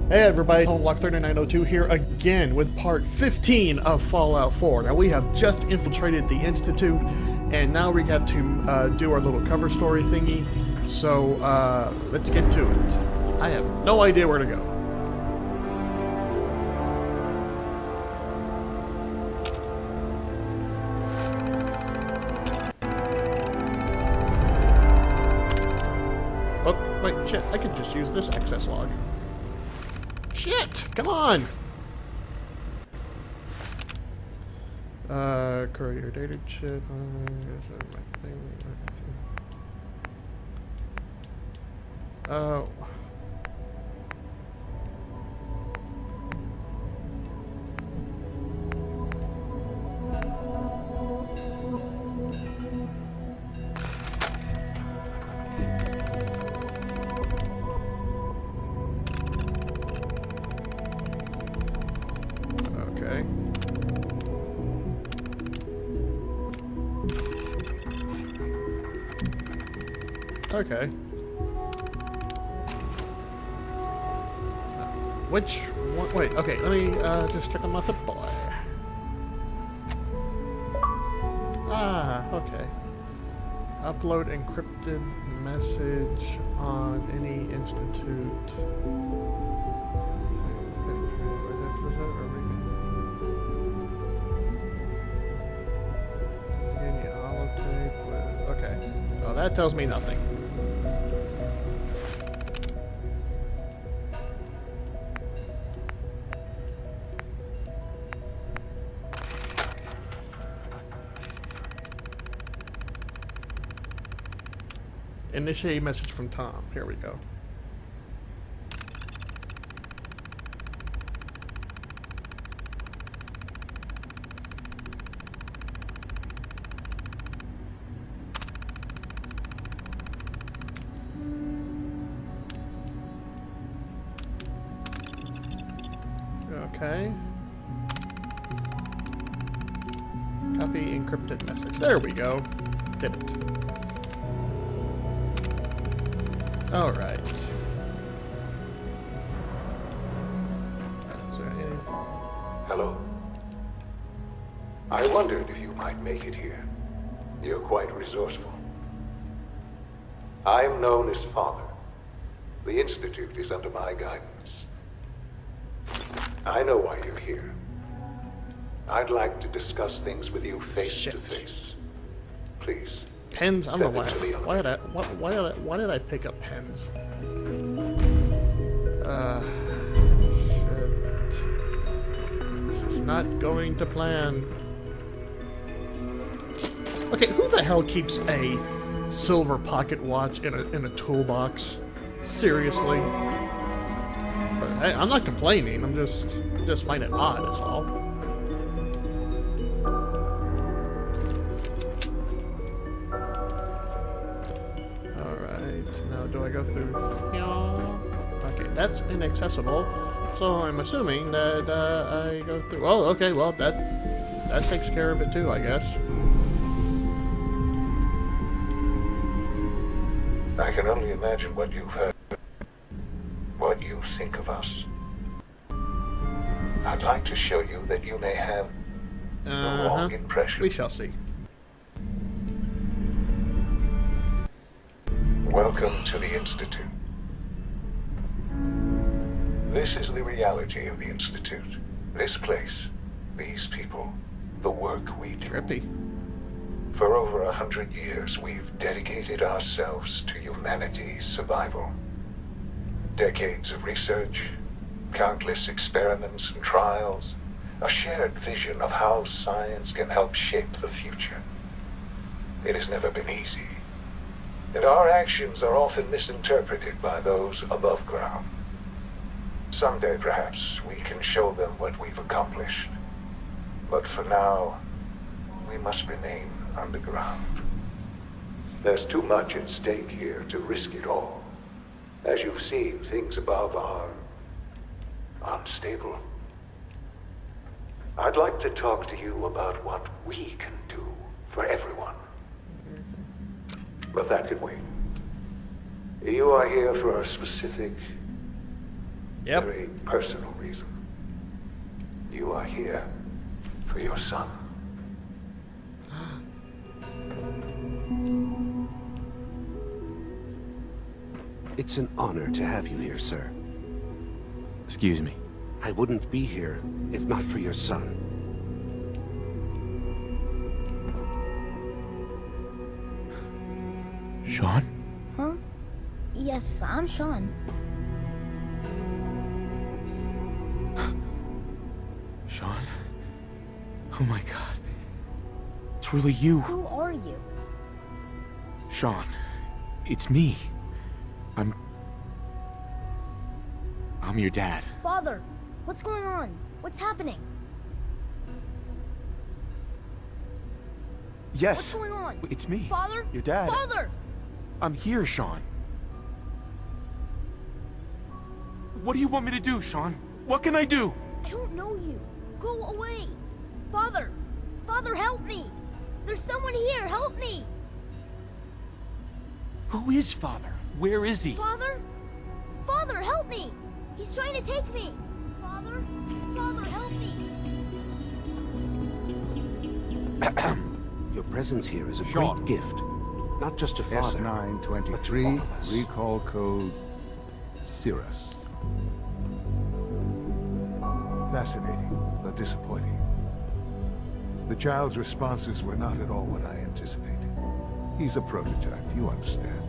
Hey everybody, Homelock3902 here again with part 15 of Fallout 4. Now we have just infiltrated the Institute, and now we got to do our little cover story thingy. So let's get to it. I have no idea where to go. Oh, wait, shit, I could just use this access log. Shit! Come on! Courier dated shit. Oh. Okay. Which one? Wait, okay, let me just check on my Pip-Boy. Ah, okay. Upload encrypted message on any institute. Okay. Well, that tells me nothing. Initiate message from Tom. Here we go. Okay. Copy encrypted message. There we go. Did it. All right. Hello. I wondered if you might make it here. You're quite resourceful. I'm known as Father. The Institute is under my guidance. I know why you're here. I'd like to discuss things with you face to face. Please. Pens? I don't know why did I pick up pens? Shit. This is not going to plan. Okay, who the hell keeps a silver pocket watch in a toolbox? Seriously? But I'm not complaining. I'm just find it odd. That's all. Do I go through? Okay, that's inaccessible. So I'm assuming that I go through. Oh, okay. Well, that takes care of it too, I guess. I can only imagine what you've heard, what you think of us. I'd like to show you that you may have the wrong impression. We shall see. Welcome to the Institute. This is the reality of the Institute. This place, these people, the work we do. Trippy. For over 100 years, we've dedicated ourselves to humanity's survival. Decades of research, countless experiments and trials, a shared vision of how science can help shape the future. It has never been easy. And our actions are often misinterpreted by those above ground. Someday, perhaps, we can show them what we've accomplished. But for now, we must remain underground. There's too much at stake here to risk it all. As you've seen, things above are unstable. I'd like to talk to you about what we can do for everyone. But that can wait. You are here for a specific Yep. Very personal reason. You are here for your son. It's an honor to have you here, sir. Excuse me. I wouldn't be here if not for your son. Sean? Huh? Yes, I'm Sean. Sean? Oh my god. It's really you. Who are you? Sean. It's me. I'm your dad. Father, what's going on? What's happening? Yes. What's going on? It's me. Father? Your dad. Father! I'm here, Sean. What do you want me to do, Sean? What can I do? I don't know you. Go away. Father! Father, help me! There's someone here, help me! Who is Father? Where is he? Father? Father, help me! He's trying to take me! Father? Father, help me! Your presence here is a Sean. great gift. Not just to Father, but to all S923, of us. recall code Cirrus. Fascinating, but disappointing. The child's responses were not at all what I anticipated. He's a prototype, you understand.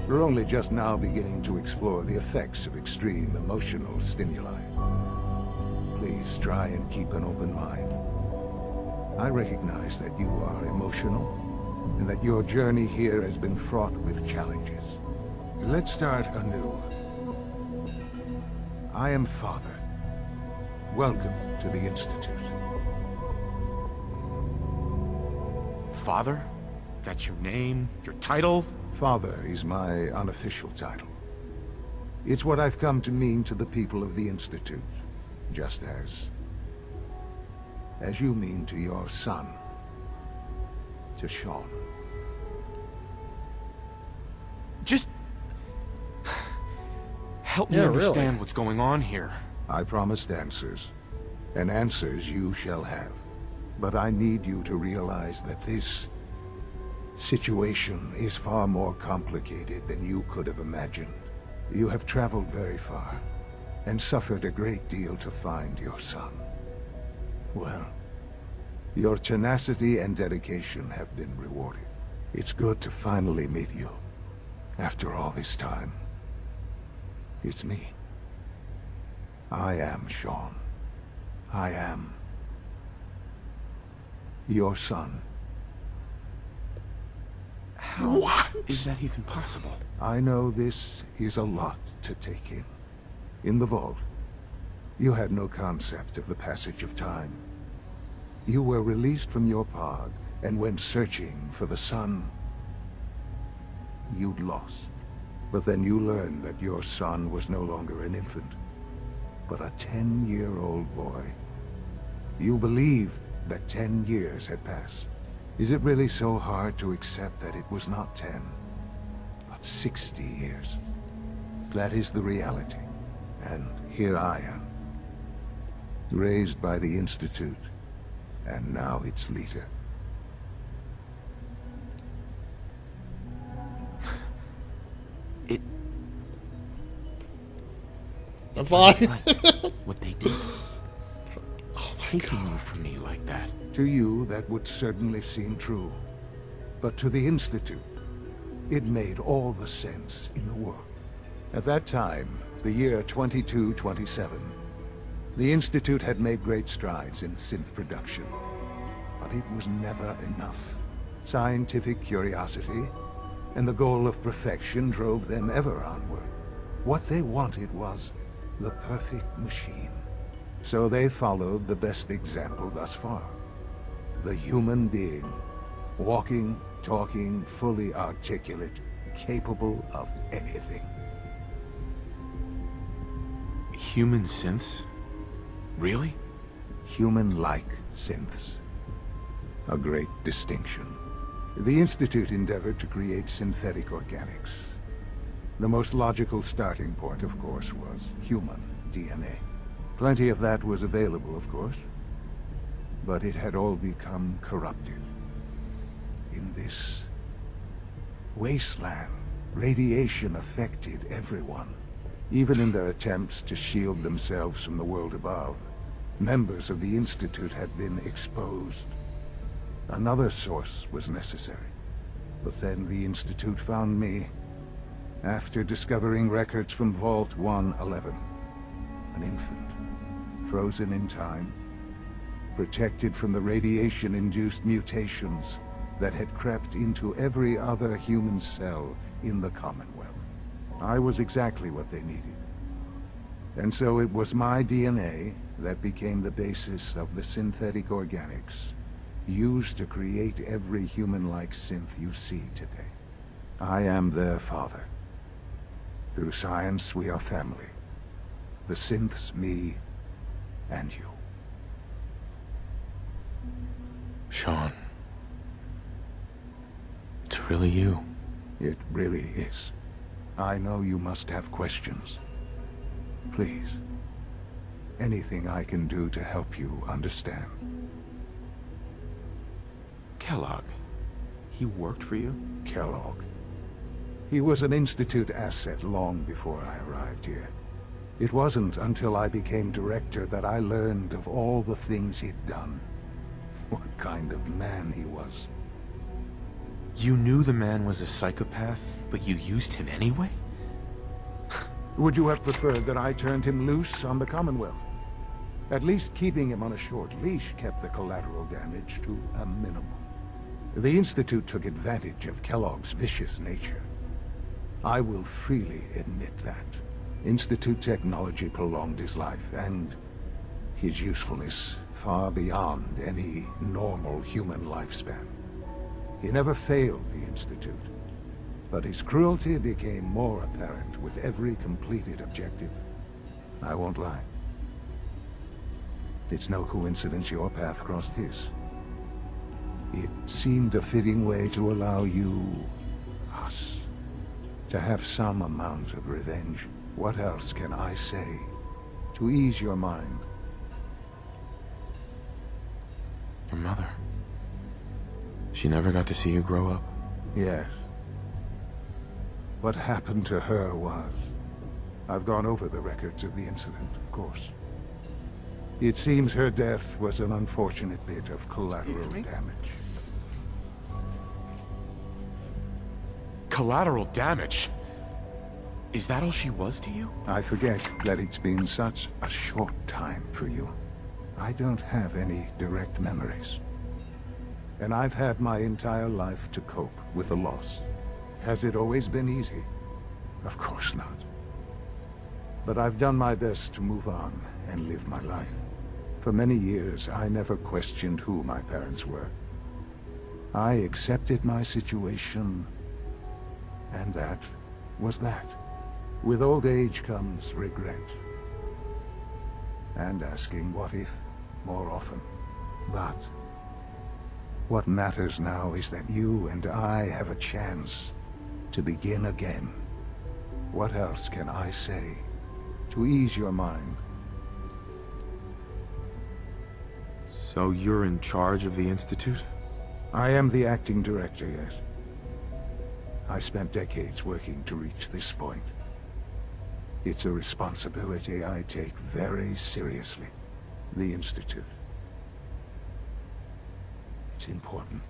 We're only just now beginning to explore the effects of extreme emotional stimuli. Please try and keep an open mind. I recognize that you are emotional, and that your journey here has been fraught with challenges. Let's start anew. I am Father. Welcome to the Institute. Father? That's your name? Your title? Father is my unofficial title. It's what I've come to mean to the people of the Institute, just as you mean to your son, to Sean. Just... help me Yeah, understand really. what's going on here. I promised answers, and answers you shall have. But I need you to realize that this situation is far more complicated than you could have imagined. You have traveled very far, and suffered a great deal to find your son. Well, your tenacity and dedication have been rewarded. It's good to finally meet you. After all this time, it's me. I am Sean. I am your son. How is that even possible? I know this is a lot to take in. In the vault, you had no concept of the passage of time. You were released from your pod and went searching for the son you'd lost. But then you learned that your son was no longer an infant, but a 10-year-old boy. You believed that 10 years had passed. Is it really so hard to accept that it was not 10, but 60 years? That is the reality. And here I am, raised by the Institute, and now its leader. It... I'm fine. right. What they did. Taking you from me like that. To you, that would certainly seem true. But to the Institute, it made all the sense in the world. At that time, the year 2227, the Institute had made great strides in synth production. But it was never enough. Scientific curiosity and the goal of perfection drove them ever onward. What they wanted was the perfect machine. So they followed the best example thus far. The human being. Walking, talking, fully articulate, capable of anything. Human synths? Really? Human-like synths. A great distinction. The Institute endeavored to create synthetic organics. The most logical starting point, of course, was human DNA. Plenty of that was available, of course. But it had all become corrupted. In this wasteland, radiation affected everyone. Even in their attempts to shield themselves from the world above, members of the Institute had been exposed. Another source was necessary. But then the Institute found me, after discovering records from Vault 111. An infant, frozen in time, protected from the radiation-induced mutations that had crept into every other human cell in the Commonwealth. I was exactly what they needed. And so it was my DNA that became the basis of the synthetic organics used to create every human-like synth you see today. I am their father. Through science, we are family. The synths, me, and you. Sean. It's really you. It really is. I know you must have questions. Please. Anything I can do to help you understand. Kellogg. He worked for you? Kellogg. He was an Institute asset long before I arrived here. It wasn't until I became director that I learned of all the things he'd done. What kind of man he was. You knew the man was a psychopath, but you used him anyway? Would you have preferred that I turned him loose on the Commonwealth? At least keeping him on a short leash kept the collateral damage to a minimum. The Institute took advantage of Kellogg's vicious nature. I will freely admit that. Institute technology prolonged his life, and his usefulness far beyond any normal human lifespan. He never failed the Institute, but his cruelty became more apparent with every completed objective. I won't lie. It's no coincidence your path crossed his. It seemed a fitting way to allow you, us, to have some amount of revenge. What else can I say to ease your mind? Your mother. She never got to see you grow up? Yes. What happened to her was... I've gone over the records of the incident, of course. It seems her death was an unfortunate bit of collateral damage. Collateral damage? Is that all she was to you? I forget that it's been such a short time for you. I don't have any direct memories. And I've had my entire life to cope with the loss. Has it always been easy? Of course not. But I've done my best to move on and live my life. For many years, I never questioned who my parents were. I accepted my situation, and that was that. With old age comes regret. And asking what if more often. But what matters now is that you and I have a chance to begin again. What else can I say to ease your mind? So you're in charge of the Institute? I am the acting director, yes. I spent decades working to reach this point. It's a responsibility I take very seriously. The Institute. It's important.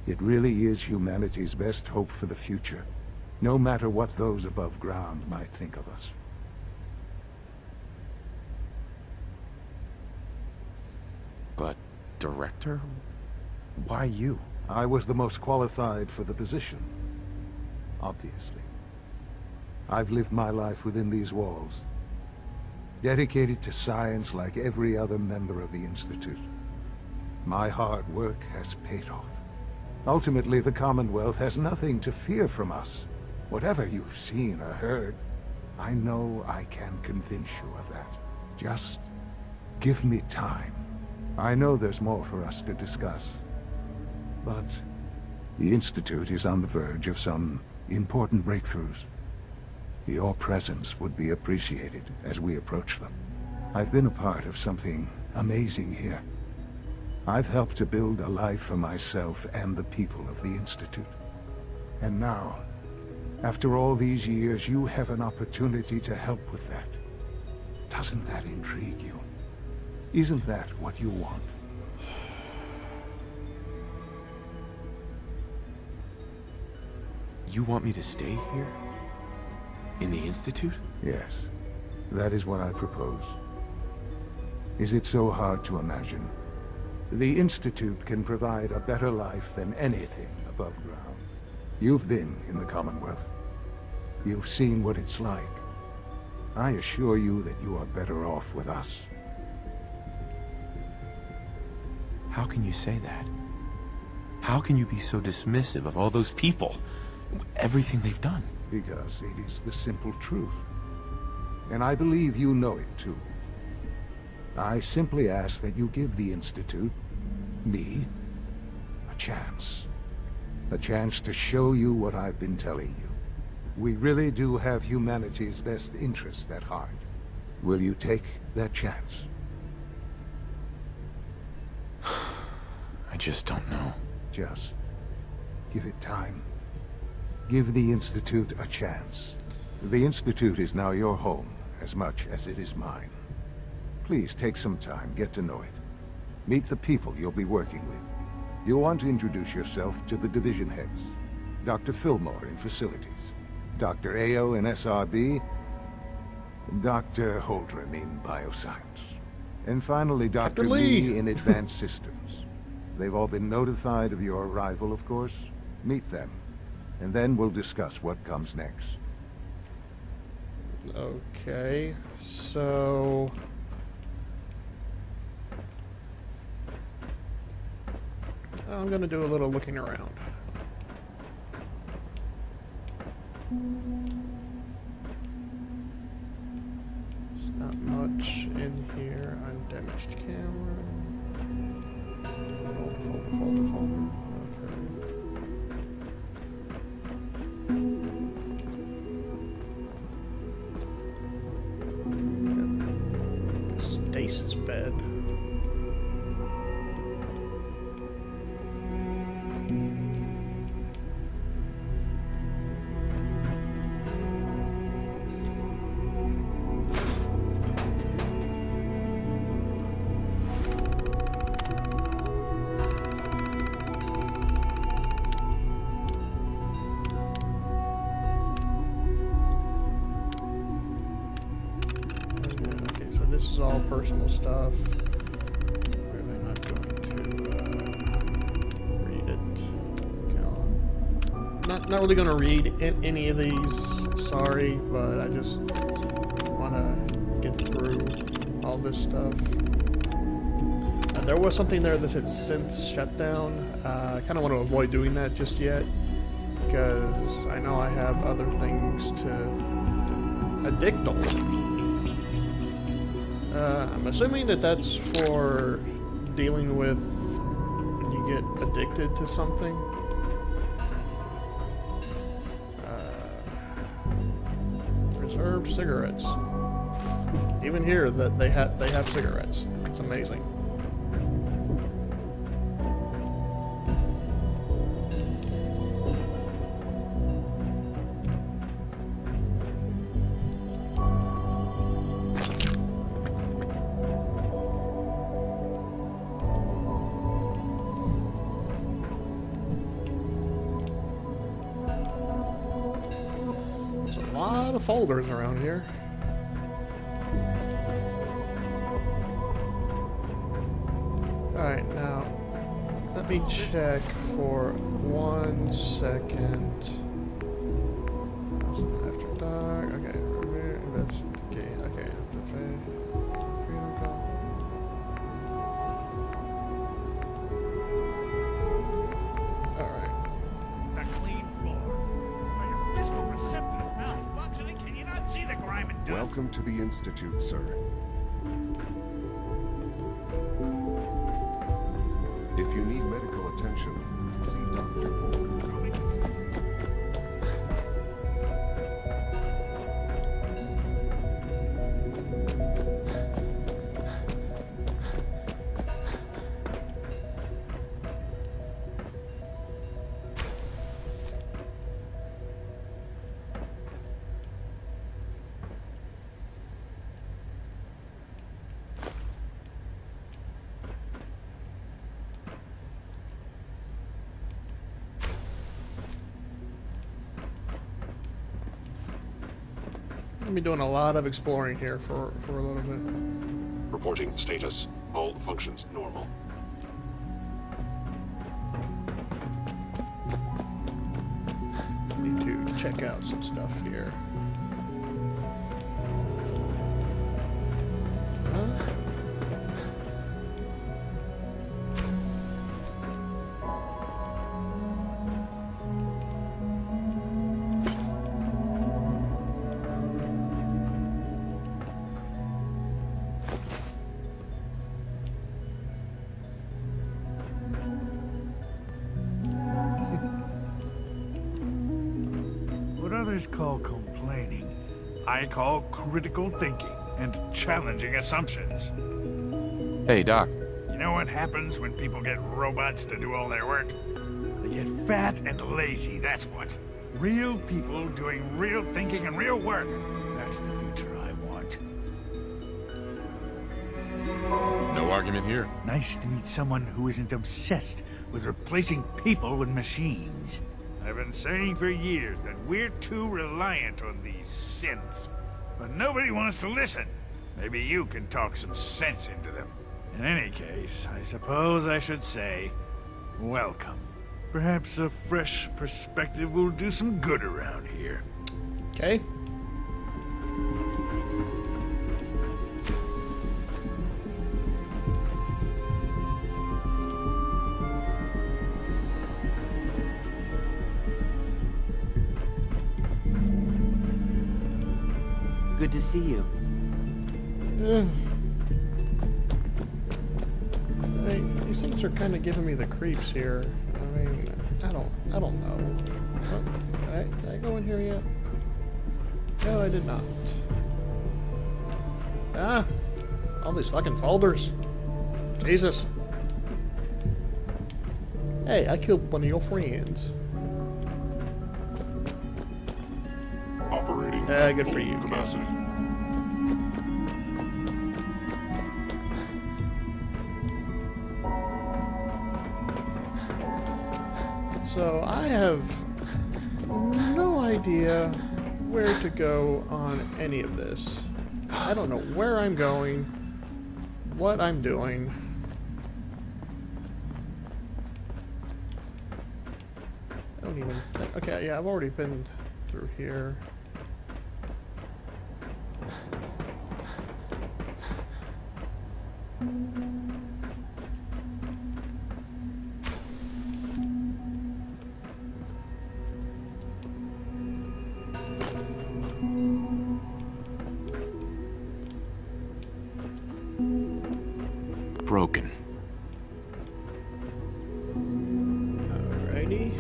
It really is humanity's best hope for the future, no matter what those above ground might think of us. But, director? Why you? I was the most qualified for the position, obviously. I've lived my life within these walls, dedicated to science like every other member of the Institute. My hard work has paid off. Ultimately, the Commonwealth has nothing to fear from us. Whatever you've seen or heard, I know I can convince you of that. Just give me time. I know there's more for us to discuss. But the Institute is on the verge of some important breakthroughs. Your presence would be appreciated as we approach them. I've been a part of something amazing here. I've helped to build a life for myself and the people of the Institute. And now, after all these years, you have an opportunity to help with that. Doesn't that intrigue you? Isn't that what you want? You want me to stay here? In the Institute? Yes, that is what I propose. Is it so hard to imagine? The Institute can provide a better life than anything above ground. You've been in the Commonwealth. You've seen what it's like. I assure you that you are better off with us. How can you say that? How can you be so dismissive of all those people? Everything they've done? Because it is the simple truth. And I believe you know it too. I simply ask that you give the Institute, me, a chance. A chance to show you what I've been telling you. We really do have humanity's best interest at heart. Will you take that chance? I just don't know. Just give it time. Give the Institute a chance. The Institute is now your home as much as it is mine. Please take some time, get to know it. Meet the people you'll be working with. You'll want to introduce yourself to the division heads. Dr. Fillmore in facilities, Dr. Ayo in SRB, Dr. Holdren in bioscience, and finally Dr. Lee in advanced systems. They've all been notified of your arrival, of course. Meet them, and then we'll discuss what comes next. Okay, so... I'm gonna do a little looking around. There's not much in here. Undamaged camera. Folder. Okay. Stasis bed. This is all personal stuff. Really not going to read it. Okay, not really going to read any of these. Sorry, but I just want to get through all this stuff. There was something there that said synth shutdown. I kind of want to avoid doing that just yet because I know I have other things to addict on. I'm assuming that that's for dealing with when you get addicted to something. Preserved cigarettes. Even here, that they have cigarettes. It's amazing. A lot of folders around here. Alright, now let me check for 1 second. After dark. Okay, investigate. Okay, freedom call. Alright. The clean floor. By your physical receptive malfunctioning, can you not see the grime and dust? Welcome to the Institute, sir. If you need medical attention, see Dr. Ford. I've been doing a lot of exploring here for a little bit. Reporting status. All functions normal. Need to check out some stuff here. What others call complaining, I call critical thinking and challenging assumptions. Hey, Doc. You know what happens when people get robots to do all their work? They get fat and lazy, that's what. Real people doing real thinking and real work. That's the future I want. No argument here. Nice to meet someone who isn't obsessed with replacing people with machines. I've been saying for years that we're too reliant on these synths. But nobody wants to listen. Maybe you can talk some sense into them. In any case, I suppose I should say, welcome. Perhaps a fresh perspective will do some good around here. Okay. Good to see you. These things are kind of giving me the creeps here. I mean, I don't know. What? Did I go in here yet? No, I did not. Ah, all these fucking folders. Jesus. Hey, I killed one of your friends. Operating. Good for you, kid. Capacity. So I have no idea where to go on any of this. I don't know where I'm going, what I'm doing. I don't even think. Okay, yeah, I've already been through here. Broken. Alrighty.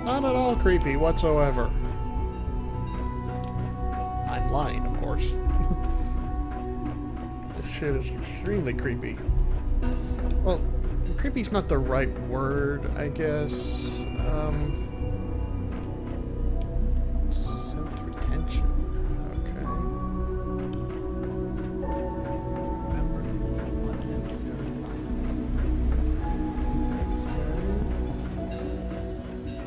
Not at all creepy whatsoever. I'm lying, of course. This shit is extremely creepy. Well, creepy's not the right word, I guess. Synth retention.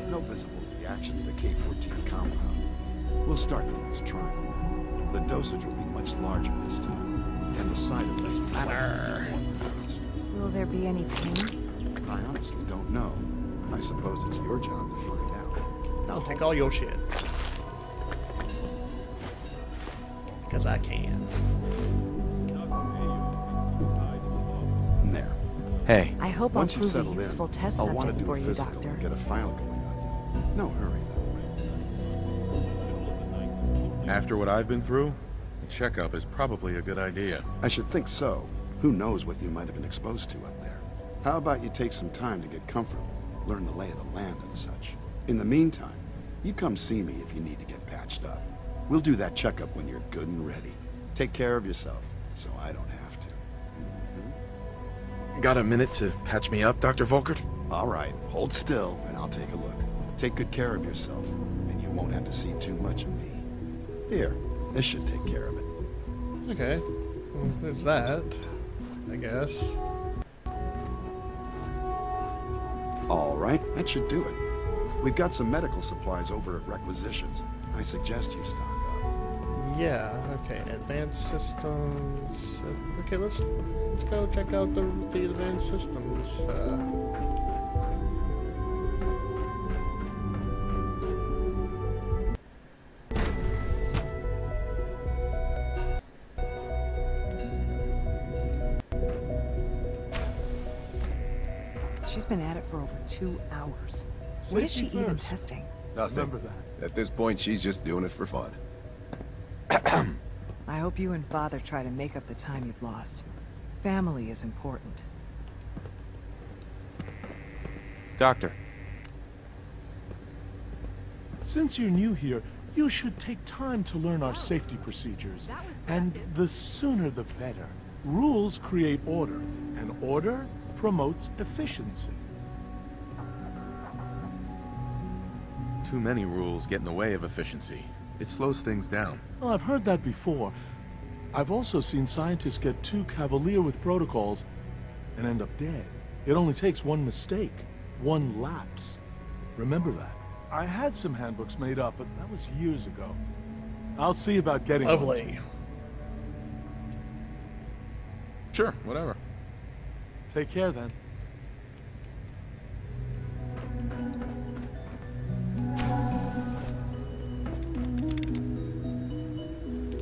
No visible reaction to the K-14 compound. We'll start the next trial. The dosage will be much larger this time, and the side effects matter. Will there be any pain? I honestly don't know. I suppose it's your job to find out. I'll take all your shit. Because I can. There. Hey. I hope I'll Once you've prove a settled useful in, test I'll want to subject do for a you, physical Doctor. and get a file going on you. No hurry, though. After what I've been through, a checkup is probably a good idea. I should think so. Who knows what you might have been exposed to up there. How about you take some time to get comfortable, learn the lay of the land and such. In the meantime, you come see me if you need to get patched up. We'll do that checkup when you're good and ready. Take care of yourself, so I don't have to. Got a minute to patch me up, Dr. Volkert? All right, hold still, and I'll take a look. Take good care of yourself, and you won't have to see too much of me. Here, this should take care of it. Okay. Well, there's that, I guess. All right, that should do it. We've got some medical supplies over at Requisitions. I suggest you stock up. Yeah, okay. Advanced systems. Okay, let's go check out the advanced systems. She's been at it for over 2 hours. What is she even testing? Nothing. At this point, she's just doing it for fun. I hope you and Father try to make up the time you've lost. Family is important. Doctor. Since you're new here, you should take time to learn our safety procedures. And the sooner the better. Rules create order, and order promotes efficiency. Too many rules get in the way of efficiency. It slows things down. Well, I've heard that before. I've also seen scientists get too cavalier with protocols and end up dead. It only takes one mistake, one lapse. Remember that. I had some handbooks made up, but that was years ago. I'll see about getting one. Lovely. Sure, whatever. Take care then.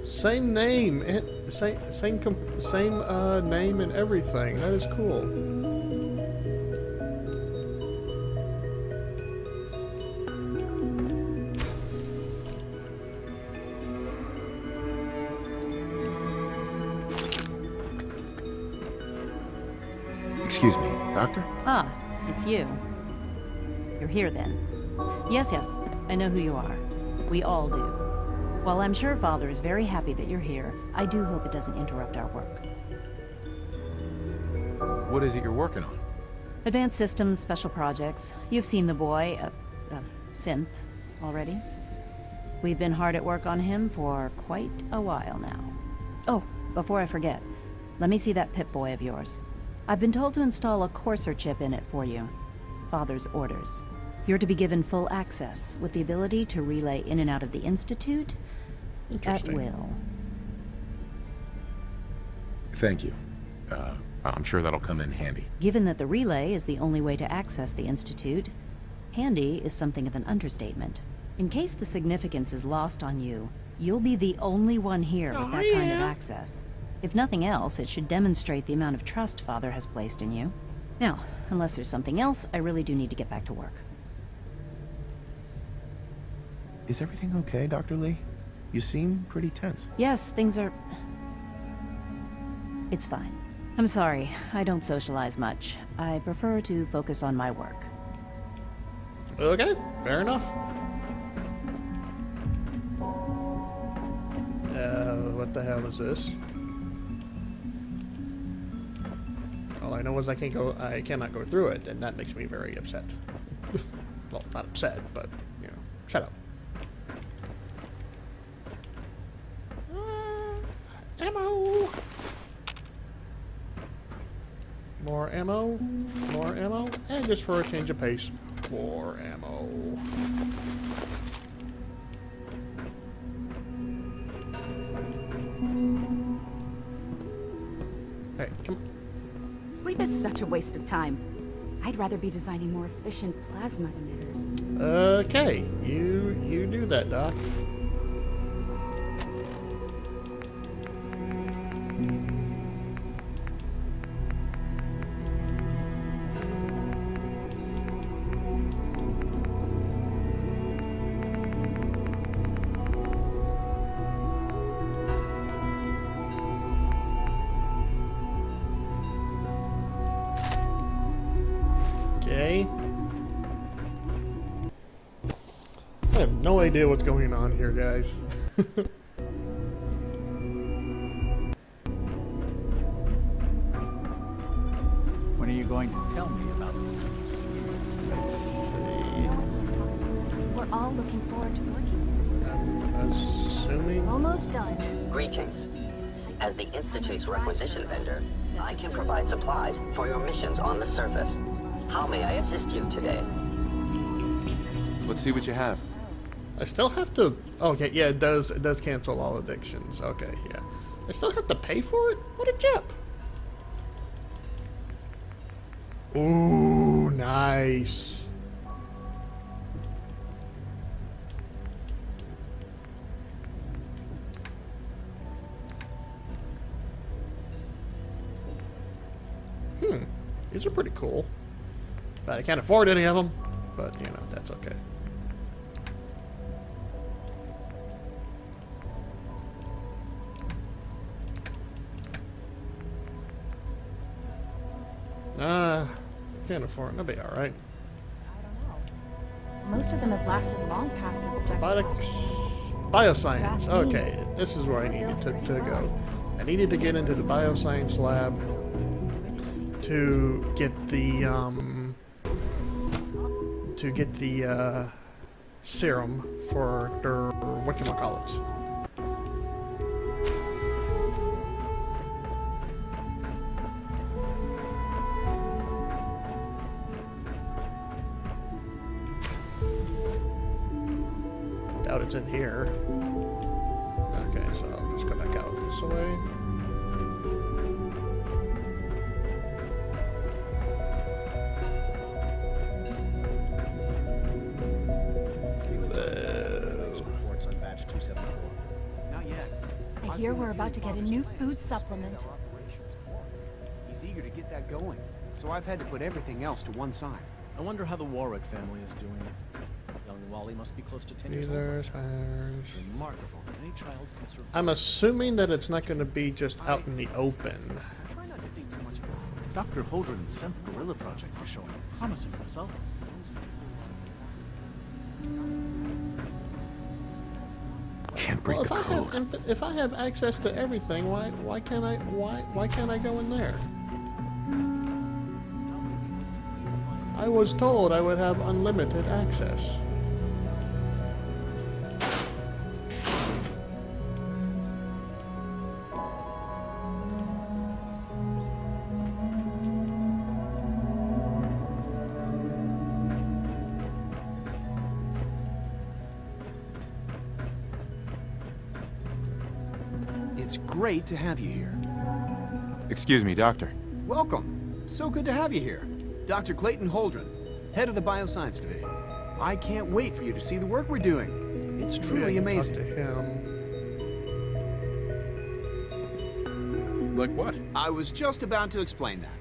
Same name, same name and everything. That is cool. Excuse me, Doctor? Ah, it's you. You're here then. Yes, I know who you are. We all do. While I'm sure Father is very happy that you're here, I do hope it doesn't interrupt our work. What is it you're working on? Advanced systems, special projects. You've seen the boy, Synth, already. We've been hard at work on him for quite a while now. Oh, before I forget, let me see that Pip-Boy of yours. I've been told to install a Courser chip in it for you. Father's orders. You're to be given full access, with the ability to relay in and out of the Institute at will. Thank you. I'm sure that'll come in handy. Given that the relay is the only way to access the Institute, handy is something of an understatement. In case the significance is lost on you, you'll be the only one here with that kind of access. If nothing else, it should demonstrate the amount of trust Father has placed in you. Now, unless there's something else, I really do need to get back to work. Is everything okay, Dr. Lee? You seem pretty tense. Yes, things are... It's fine. I'm sorry, I don't socialize much. I prefer to focus on my work. Okay, fair enough. What the hell is this? All I know is I cannot go through it, and that makes me very upset. Well, not upset, but, you know, shut up. Ammo! More ammo, and just for a change of pace, more ammo. Hey, come on. Sleep is such a waste of time. I'd rather be designing more efficient plasma emitters. Okay, you do that, Doc. Okay. I have no idea what's going on here, guys. When are you going to tell me about this? Let's see. We're all looking forward to working with you. Assuming. Almost done. Greetings. As the Institute's requisition vendor, I can provide supplies for your missions on the surface. How may I assist you today? Let's see what you have. I still have to. Okay, yeah, it does cancel all addictions. Okay, yeah. I still have to pay for it? What a jip. Ooh, nice. These are pretty cool. But I can't afford any of them. But, you know, that's okay. Can't afford it. That'll be alright. Most of them have lasted long past their projected Robotics. Bioscience. Okay, this is where I needed to go. I needed to get into the bioscience lab to get the serum for their whatchamacallits. Doubt it's in here. Okay, so I'll just go back out this way. I hear we're about to get a new food supplement. He's eager to get that going, so I've had to put everything else to one side. I wonder how the Warwick family is doing. Young Wally must be close to 10 years old. Remarkable. Any child can survive. I'm assuming that it's not going to be just out in the open. Try not to think too much about it. Dr. Holdren's Synth Gorilla project is showing promising results. Can't break Well, if I have access to everything, why can't I go in there? I was told I would have unlimited access. It's great to have you here. Excuse me, Doctor. Welcome. So good to have you here. Dr. Clayton Holdren, head of the Bioscience Division. I can't wait for you to see the work we're doing. It's truly amazing. Talk to him. Like what? I was just about to explain that.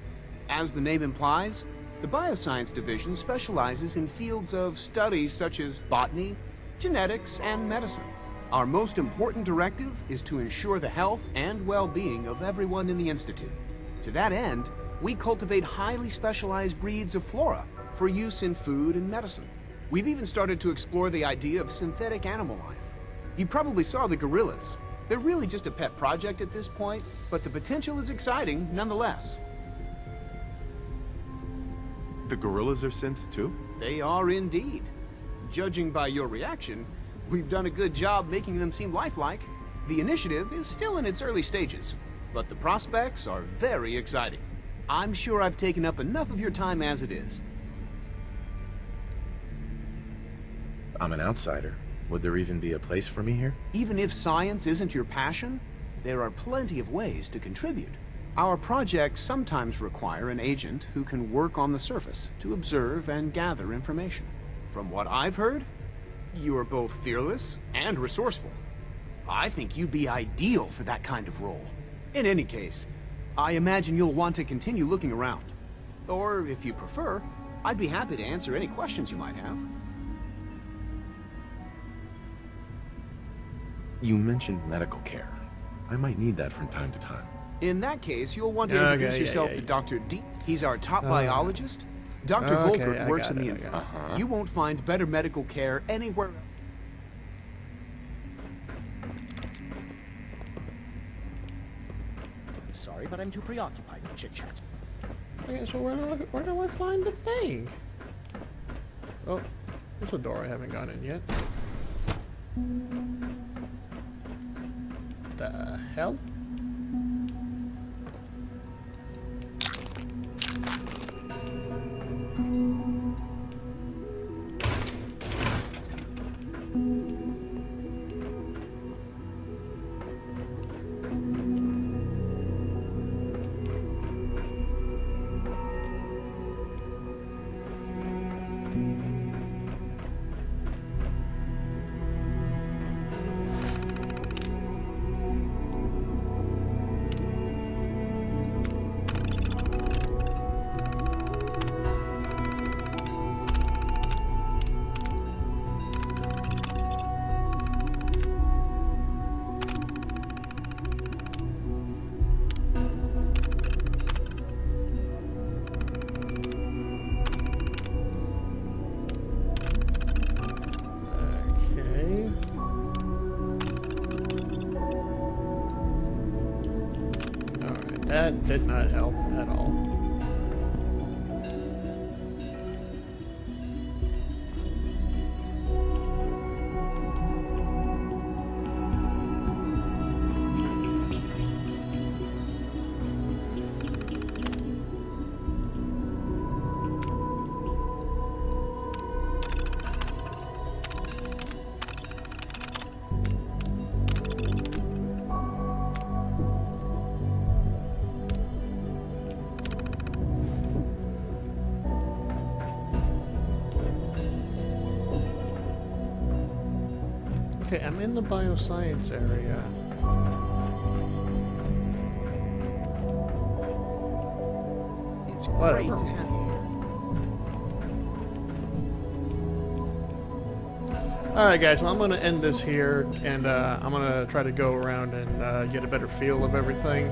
As the name implies, the Bioscience Division specializes in fields of studies such as botany, genetics, and medicine. Our most important directive is to ensure the health and well-being of everyone in the Institute. To that end, we cultivate highly specialized breeds of flora for use in food and medicine. We've even started to explore the idea of synthetic animal life. You probably saw the gorillas. They're really just a pet project at this point, but the potential is exciting nonetheless. The gorillas are synths too? They are indeed. Judging by your reaction, we've done a good job making them seem lifelike. The initiative is still in its early stages, but the prospects are very exciting. I'm sure I've taken up enough of your time as it is. I'm an outsider. Would there even be a place for me here? Even if science isn't your passion, there are plenty of ways to contribute. Our projects sometimes require an agent who can work on the surface to observe and gather information. From what I've heard, you are both fearless and resourceful. I think you'd be ideal for that kind of role. In any case, I imagine you'll want to continue looking around. Or, if you prefer, I'd be happy to answer any questions you might have. You mentioned medical care. I might need that from time to time. In that case, you'll want to introduce yourself to Dr. D. He's our top biologist. Dr. Volkert works in the infirmary. You won't find better medical care anywhere. Sorry, but I'm too preoccupied with chit-chat. Okay, so where do I find the thing? Oh, There's a door I haven't gone in yet. The hell? That did not help at all. Okay, I'm in the bioscience area. It's Whatever. great to have you here. Alright guys, well I'm going to end this here, and I'm going to try to go around and get a better feel of everything.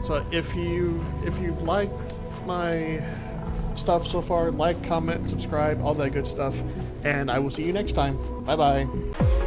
So if you've liked my stuff so far, like, comment, subscribe, all that good stuff, and I will see you next time. Bye bye.